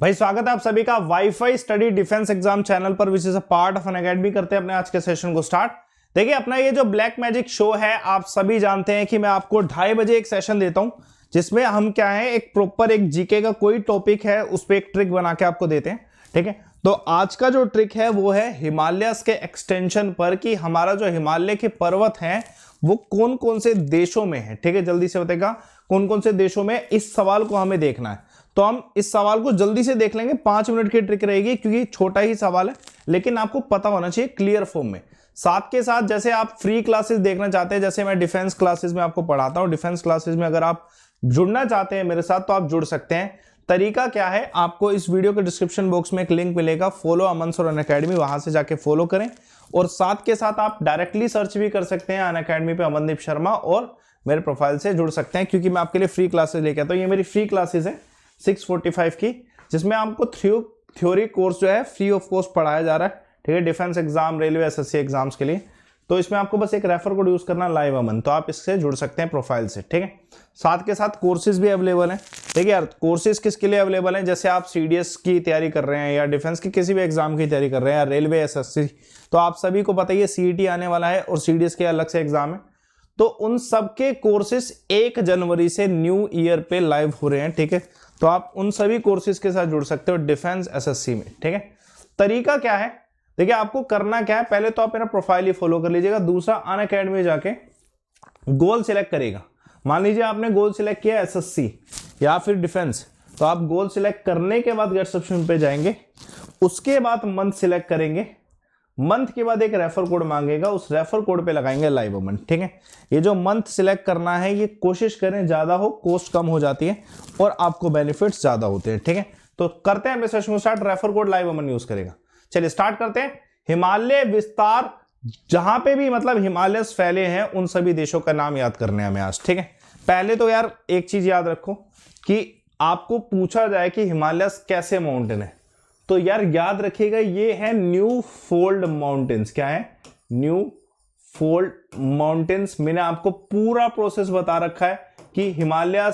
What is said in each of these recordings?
भाई स्वागत है आप सभी का WiFi study defence exam channel पर, which is a part of Unacademy. करते हैं अपने आज के सेशन को स्टार्ट। देखिए अपना ये जो ब्लैक मैजिक शो है, आप सभी जानते हैं कि मैं आपको 2:30 बजे एक सेशन देता हूं जिसमें हम क्या है, एक प्रॉपर एक जीके का कोई टॉपिक है उस पर एक ट्रिक बना के आपको देते हैं। ठीक है, तो आज का जो ट्रिक है वो है हिमालयस के एक्सटेंशन पर, कि हमारा जो हिमालय के पर्वत हैं वो कौन कौन से देशों में है। ठीक है, जल्दी से बताएगा कौन कौन से देशों में, इस सवाल को हमें देखना है। तो हम इस सवाल को जल्दी से देख लेंगे, 5 मिनट की ट्रिक रहेगी क्योंकि छोटा ही सवाल है, लेकिन आपको पता होना चाहिए क्लियर फॉर्म में। साथ के साथ जैसे आप फ्री क्लासेस देखना चाहते हैं, जैसे मैं डिफेंस क्लासेस में आपको पढ़ाता हूं, डिफेंस क्लासेस में अगर आप जुड़ना चाहते हैं मेरे साथ तो आप जुड़ सकते हैं। तरीका क्या है, आपको इस वीडियो के डिस्क्रिप्शन बॉक्स में एक लिंक मिलेगा, फॉलो अमनसर अनअकैडमी, वहां से जाके फॉलो करें। और साथ के साथ आप डायरेक्टली सर्च भी कर सकते हैं अनअकैडमी पे अमनदीप शर्मा, और मेरे प्रोफाइल से जुड़ सकते हैं क्योंकि मैं आपके लिए फ्री क्लासेस लेके आता हूं। ये मेरी फ्री क्लासेस है 645 की, जिसमें आपको थ्योरी कोर्स जो है फ्री ऑफ कॉस्ट पढ़ाया जा रहा है। ठीक है, defence exam, railway, SSC exams के लिए। तो इसमें आपको बस एक रेफर कोड यूज करना, लाइव अमन, तो आप इससे जुड़ सकते हैं प्रोफाइल से। ठीक है, साथ के साथ कोर्सेज भी अवेलेबल हैं। देखिए यार, कोर्सेज किसके लिए अवेलेबल हैं, जैसे आप सीडीएस की तैयारी कर रहे हैं या डिफेंस की किसी भी एग्जाम की तैयारी कर रहे हैं या रेलवे, एसएससी, तो आप सभी को पता ही है सीईटी आने वाला है और सीडीएस के अलग से एग्जाम है। तो उन सबके कोर्सेज 1 जनवरी से न्यू ईयर पे लाइव हो रहे हैं। ठीक है, तो आप उन सभी कोर्सेज के साथ जुड़ सकते हो डिफेंस एसएससी में। ठीक है, तरीका क्या है, देखिए आपको करना क्या है, पहले तो आप मेरा प्रोफाइल ही फॉलो कर लीजिएगा। दूसरा, अनअकैडमी में जाके गोल सिलेक्ट करेगा। मान लीजिए आपने गोल सिलेक्ट किया एसएससी या फिर डिफेंस, तो आप गोल सिलेक्ट करने के बाद गेट सब्सक्रिप्शन पे जाएंगे, उसके बाद मंथ सिलेक्ट करेंगे, मंथ के बाद एक रेफर कोड मांगेगा, उस रेफर कोड पे लगाएंगे लाइव अमन। ठीक है, ये जो मंथ सिलेक्ट करना है ये कोशिश करें ज्यादा हो, कॉस्ट कम हो जाती है और आपको बेनिफिट्स ज्यादा होते हैं। ठीक है, तो करते हैं सेशन को स्टार्ट। रेफर कोड लाइव अमन यूज करेगा। चलिए स्टार्ट करते हैं। हिमालय विस्तार, जहां पे भी मतलब हिमालय फैले हैं उन सभी देशों का नाम याद करने हैं हमें आज। ठीक है, पहले तो यार एक चीज याद रखो कि आपको पूछा जाए कि हिमालय कैसे माउंटेन है, तो यार याद रखिएगा ये है न्यू फोल्ड माउंटेन्स। क्या है? New fold mountains. मैंने आपको पूरा प्रोसेस बता रखा है कि हिमालय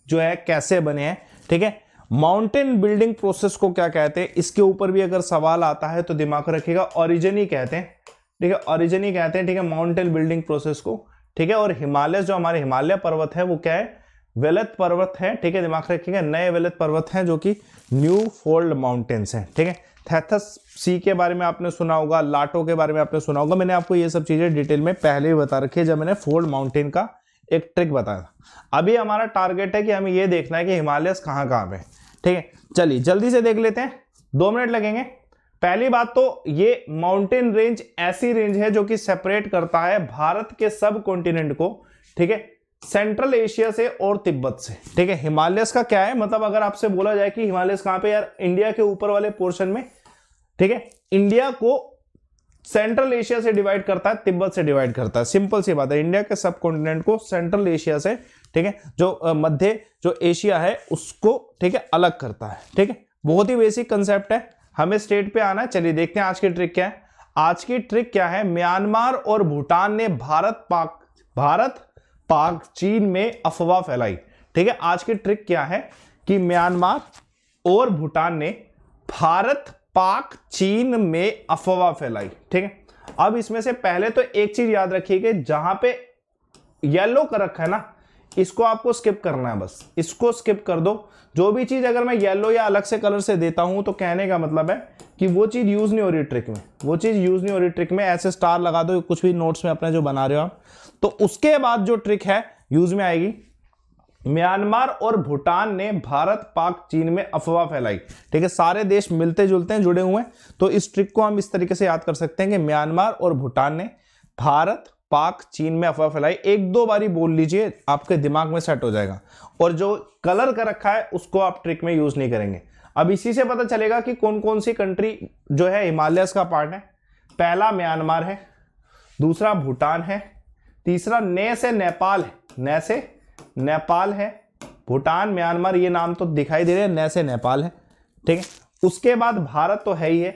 जो है कैसे बने हैं। ठीक है, माउंटेन बिल्डिंग प्रोसेस को क्या कहते हैं, इसके ऊपर भी अगर सवाल आता है तो दिमाग में रखिएगा, ओरिजिन ही कहते हैं। ठीक है, ओरिजिन ही कहते हैं। ठीक है, माउंटेन बिल्डिंग प्रोसेस को। ठीक है, और हिमालय जो हमारे हिमालय पर्वत है वो क्या है, वेलत पर्वत है। ठीक है, दिमाग रखिएगा, नए वेलत पर्वत हैं जो कि न्यू फोल्ड माउंटेन्स हैं। ठीक है, थैथस सी के बारे में आपने सुना होगा, लाटो के बारे में आपने सुना होगा, मैंने आपको ये सब चीजें डिटेल में पहले ही बता रखी है जब मैंने फोल्ड माउंटेन का एक ट्रिक बताया था। अभी हमारा टारगेट है कि हमें ये देखना है कि हिमालय कहां कहां पे। ठीक है, चलिए जल्दी से देख लेते हैं, 2 मिनट लगेंगे। पहली बात तो ये माउंटेन रेंज ऐसी रेंज है जो कि सेपरेट करता है भारत के सब कॉन्टिनेंट को। ठीक है, सेंट्रल एशिया से और तिब्बत से। ठीक है, हिमालयस का क्या है, मतलब अगर आपसे बोला जाए कि हिमालयस कहां पे, यार इंडिया के ऊपर वाले पोर्शन में। ठीक है, इंडिया को सेंट्रल एशिया से डिवाइड करता है, तिब्बत से डिवाइड करता है। सिंपल सी बात है, इंडिया के सब कॉन्टिनेंट को सेंट्रल एशिया से, ठीक है, जो मध्य जो एशिया है उसको, ठीक है, अलग करता है। ठीक है, बहुत ही बेसिक कंसेप्ट है, हमें स्टेट पे आना है। चलिए देखते हैं आज की ट्रिक क्या है। आज की ट्रिक क्या है, म्यांमार और भूटान ने भारत पाक चीन में अफवाह फैलाई। ठीक है, आज की ट्रिक क्या है कि म्यांमार और भूटान ने भारत पाक चीन में अफवाह फैलाई। ठीक है, अब इसमें से पहले तो एक चीज याद रखिए, जहां पे येलो कर रखा है ना, इसको आपको स्किप करना है, बस इसको स्किप कर दो। जो भी चीज अगर मैं येलो या अलग से कलर से देता हूं तो कहने का मतलब है कि वो चीज यूज नहीं हो रही ट्रिक में, वो चीज यूज नहीं हो रही ट्रिक में। ऐसे स्टार लगा दो कुछ भी नोट्स में अपने जो बना रहे हो आप, तो उसके बाद जो ट्रिक है यूज में आएगी। म्यांमार और भूटान ने भारत पाक चीन में अफवाह फैलाई। ठीक है, सारे देश मिलते जुलते हैं, जुड़े हुए हैं, तो इस ट्रिक को हम इस तरीके से याद कर सकते हैं कि म्यांमार और भूटान ने भारत पाक चीन में अफवाह फैलाई। 1-2 बारी बोल लीजिए, आपके दिमाग में सेट हो जाएगा। और जो कलर कर रखा है उसको आप ट्रिक में यूज नहीं करेंगे। अब इसी से पता चलेगा कि कौन कौन सी कंट्री जो है हिमालयस का पार्ट है। पहला म्यांमार है, दूसरा भूटान है, तीसरा ने से नेपाल है, ने से नेपाल है। भूटान, म्यांमार, ये नाम तो दिखाई दे रहे हैं, ने से नेपाल है। ठीक है, उसके बाद भारत तो है ही है,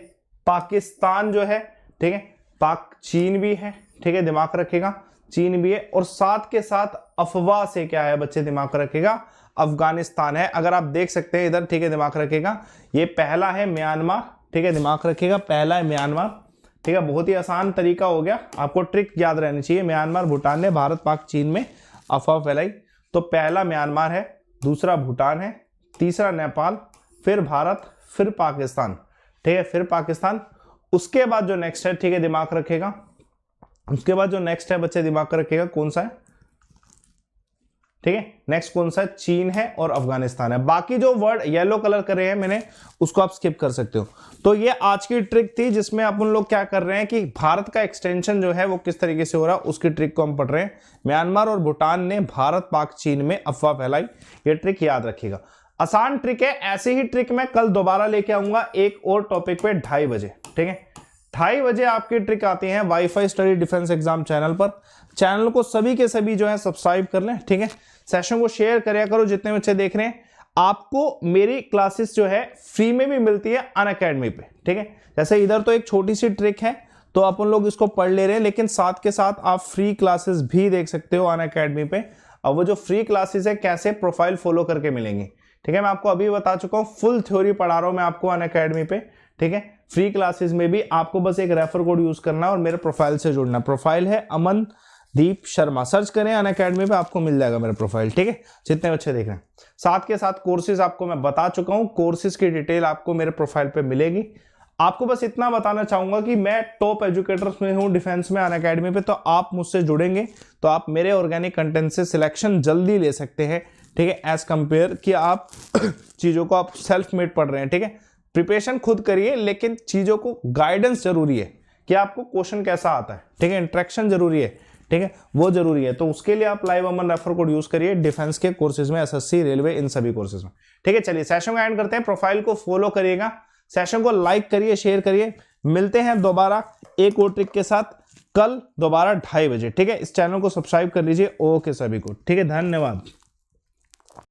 पाकिस्तान जो है, ठीक है, पाक चीन भी है। ठीक है, दिमाग रखेगा, चीन भी है। और साथ के साथ अफवाह से क्या है बच्चे, दिमाग रखेगा, अफगानिस्तान है। अगर आप देख सकते हैं इधर, ठीक है, दिमाग रखिएगा, ये पहला है म्यांमार, ठीक है, दिमाग रखिएगा, पहला है म्यांमार, ठीक है। बहुत ही आसान तरीका हो गया, आपको ट्रिक याद रहनी चाहिए। म्यांमार, भूटान ने भारत पाक चीन में अफवाह फैलाई, तो पहला म्यांमार है, दूसरा भूटान है, तीसरा नेपाल, फिर भारत, फिर पाकिस्तान, ठीक है, फिर पाकिस्तान। उसके बाद जो नेक्स्ट है, ठीक है, दिमाग रखेगा, उसके बाद जो नेक्स्ट है बच्चे दिमाग रखेगा कौन सा है, ठीक है, नेक्स्ट कौन सा है, चीन है और अफगानिस्तान है। बाकी जो वर्ड येलो कलर कर रहे हैं मैंने, उसको आप स्किप कर सकते हो। तो ये आज की ट्रिक थी जिसमें अपन लोग क्या कर रहे हैं कि भारत का एक्सटेंशन जो है वो किस तरीके से हो रहा है उसकी ट्रिक को हम पढ़ रहे हैं। म्यांमार और भूटान ने भारत पाक चीन में अफवाह फैलाई, ये ट्रिक याद रखिएगा, आसान ट्रिक है। ऐसे ही ट्रिक मैं कल दोबारा लेके आऊंगा एक और टॉपिक पे 2:30 बजे, ठीक है, 2:30 बजे आपकी ट्रिक आती है wifi study defence exam channel पर। चैनल को सभी के सभी जो है सब्सक्राइब कर लें, ठीक है, सेशन को शेयर करिए करो जितने बच्चे देख रहे हैं। आपको मेरी क्लासेस जो है फ्री में भी मिलती है अनअकैडमी पे, ठीक है। जैसे इधर तो एक छोटी सी ट्रिक है तो अपन लोग इसको पढ़ ले रहे हैं, लेकिन साथ के साथ आप फ्री क्लासेस भी देख सकते हो अनअकैडमी पे। अब वो जो फ्री क्लासेस है कैसे प्रोफाइल फॉलो करके मिलेंगी, ठीक है, मैं आपको अभी बता चुका हूँ, फुल थ्योरी पढ़ा रहा हूँ मैं आपको अनअकैडमी पे, ठीक है। फ्री क्लासेस में भी आपको बस एक रेफर कोड यूज करना है और मेरे प्रोफाइल से जुड़ना। प्रोफाइल है अमनदीप शर्मा, सर्च करें अनअकैडमी पे, आपको मिल जाएगा मेरा प्रोफाइल, ठीक है, जितने बच्चे देख रहे हैं। साथ के साथ कोर्सेज आपको मैं बता चुका हूं, कोर्सेज की डिटेल आपको मेरे प्रोफाइल पे मिलेगी। आपको बस इतना बताना चाहूंगा कि मैं टॉप एजुकेटर्स में हूं डिफेंस में अनअकैडमी पे, तो आप मुझसे जुड़ेंगे तो आप मेरे ऑर्गेनिक कंटेंट से सिलेक्शन जल्दी ले सकते हैं, ठीक है, एज कंपेयर कि आप चीजों को आप सेल्फ मेड पढ़ रहे हैं, ठीक है। प्रिपरेशन खुद करिए, लेकिन चीजों को गाइडेंस जरूरी है कि आपको क्वेश्चन कैसा आता है, ठीक है, इंटरेक्शन जरूरी है, ठीक है, वो जरूरी है। तो उसके लिए आप लाइव अमन रेफर कोड यूज करिए डिफेंस के कोर्सेज में, एसएससी, रेलवे, इन सभी कोर्सेज में, ठीक है। चलिए सेशन को एंड करते हैं, प्रोफाइल को फॉलो करिएगा, सेशन को लाइक करिए, शेयर करिए। मिलते हैं दोबारा एक और ट्रिक के साथ कल दोबारा 2:30 बजे, ठीक है। इस चैनल को सब्सक्राइब कर लीजिए। ओके सभी को, ठीक है, धन्यवाद।